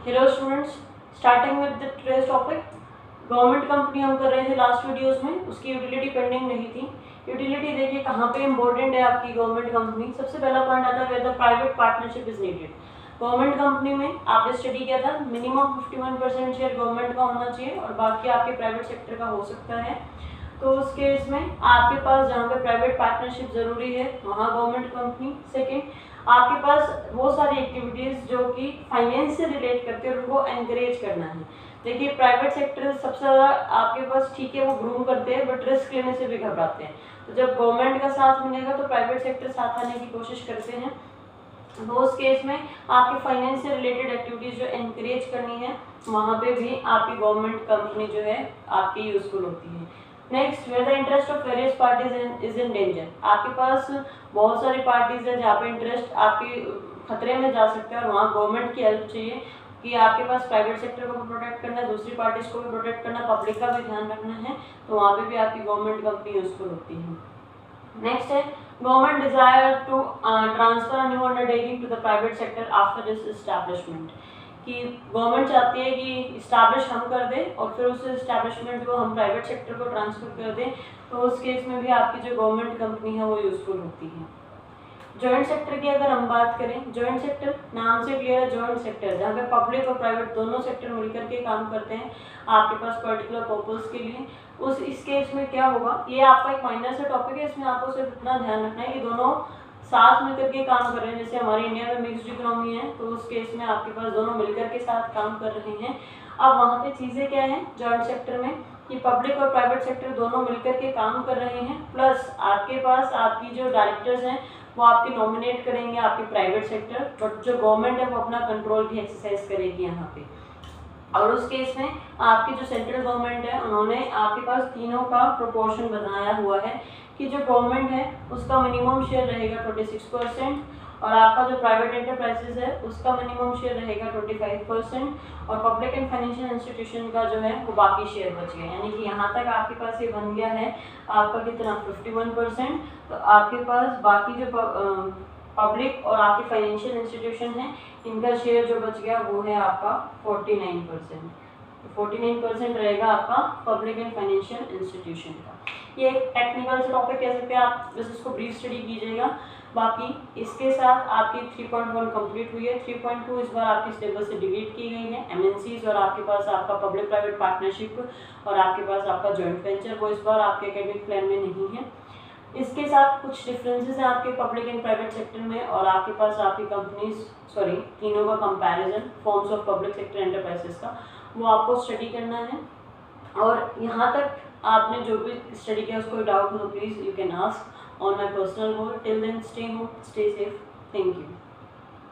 Hello students, starting with the today's topic. Government company हम कर रहे थे लास्ट वीडियोस में, उसकी यूटिलिटी पेंडिंग नहीं थी। यूटिलिटी देखिए कहाँ पे इंपॉर्टेंट है आपकी गवर्नमेंट कंपनी। सबसे पहला पॉइंट आता है whether private partnership is needed. Government company में आपने स्टडी किया था मिनिमम 51% शेयर गवर्नमेंट का होना चाहिए और बाकी आपके प्राइवेट सेक्टर का हो सकता है। तो उस केस में आपके पास जहाँ पे प्राइवेट पार्टनरशिप जरूरी है वहाँ गवर्नमेंट कंपनी। सेकेंड, आपके पास बहुत सारी एक्टिविटीज जो कि फाइनेंस से रिलेट करते हैं और उनको एनकरेज करना है। देखिए प्राइवेट सेक्टर सबसे ज़्यादा आपके पास ठीक है वो ग्रूम करते हैं बट रिस्क लेने से भी घबराते हैं। तो जब गवर्नमेंट का साथ मिलेगा तो प्राइवेट सेक्टर साथ आने की कोशिश करते हैं। तो उस केस में आपके फाइनेंस से रिलेटेड एक्टिविटीज जो एनकरेज करनी है वहाँ पे भी आपकी गवर्नमेंट कंपनी जो है आपकी यूजफुल होती है। Next, where the interest of various parties is in danger. आपके पास बहुत सारी पार्टीज है जहाँ पे इंटरेस्ट आपके खतरे में जा सकते हैं और वहाँ गवर्नमेंट की हेल्प चाहिए कि आपके पास प्राइवेट सेक्टर को भी प्रोटेक्ट करना है, दूसरी पार्टीज को भी प्रोटेक्ट करना, पब्लिक का भी ध्यान रखना है। तो वहाँ पे भी आपकी गवर्नमेंट कंपनी यूजफुल होती है। नेक्स्ट है government desire to transfer new undertaking to the private sector after this establishment. कि गवर्नमेंट चाहती है कि इस्टेब्लिश हम कर दें और फिर उस इस्टेब्लिशमेंट को हम प्राइवेट सेक्टर को ट्रांसफर कर दें। तो उस केस में भी आपकी जो गवर्नमेंट कंपनी है वो यूजफुल होती है। जॉइंट सेक्टर की अगर हम बात करें, जॉइंट सेक्टर नाम से क्लियर है, जॉइंट सेक्टर जहाँ पे पब्लिक और प्राइवेट दोनों सेक्टर मिलकर के काम करते हैं आपके पास पर्टिकुलर पर्पस के लिए। उस इस केस में क्या होगा, ये आपका एक माइनर सा टॉपिक है, इसमें आपको सिर्फ इतना ध्यान रखना है कि दोनों साथ मिलकर के काम कर रहे हैं। जैसे हमारे इंडिया में मिक्स्ड इकोनॉमी है तो उस केस में आपके पास दोनों मिलकर के साथ काम कर रहे हैं। अब वहाँ पे चीज़ें क्या हैं जॉइंट सेक्टर में कि पब्लिक और प्राइवेट सेक्टर दोनों मिलकर के काम कर रहे हैं, प्लस आपके पास आपकी जो डायरेक्टर्स हैं वो आपकी नॉमिनेट करेंगे आपके प्राइवेट सेक्टर, बट जो गवर्नमेंट है वो अपना कंट्रोल भी एक्सरसाइज करेगी यहाँ पे। और उस केस में आपकी जो सेंट्रल गवर्नमेंट है उन्होंने आपके पास तीनों का प्रोपोर्शन बनाया हुआ है कि जो गवर्नमेंट है उसका मिनिमम शेयर रहेगा 26% और आपका जो प्राइवेट एंटरप्राइजेज है उसका मिनिमम शेयर रहेगा 25% और पब्लिक एंड फाइनेंशियल इंस्टीट्यूशन का जो है वो बाकी शेयर बच गया। यानी कि यहाँ तक आपके पास ये बन गया है आपका कितना 51%। तो आपके पास बाकी जो पब्लिक और आपके फाइनेंशियल इंस्टीट्यूशन है इनका शेयर जो बच गया वो है आपका 49%। 49% रहेगा आपका पब्लिक एंड फाइनेंशियल इंस्टीट्यूशन का। ये एक टेक्निकल से टॉपिक कह सकते हैं आप, बस इसको ब्रीफ स्टडी कीजिएगा। बाकी इसके साथ आपकी 3.1 कंप्लीट हुई है। 3.2 इस बार आपकी सिलेबस से डिलीट की गई है। एमएनसीज और आपके पास आपका पब्लिक प्राइवेट पार्टनरशिप और आपके पास आपका जॉइंट वेंचर वो इस बार आपके एकेडमिक प्लान में नहीं है। इसके साथ कुछ डिफरेंसेस हैं आपके पब्लिक एंड प्राइवेट सेक्टर में और आपके पास आपकी कंपनीज तीनों का comparison forms of public sector enterprises का वो आपको स्टडी करना है। और यहाँ तक आपने जो भी स्टडी किया उसको डाउट हो तो please you can ask on my personal board. Till then stay home, stay safe, thank you.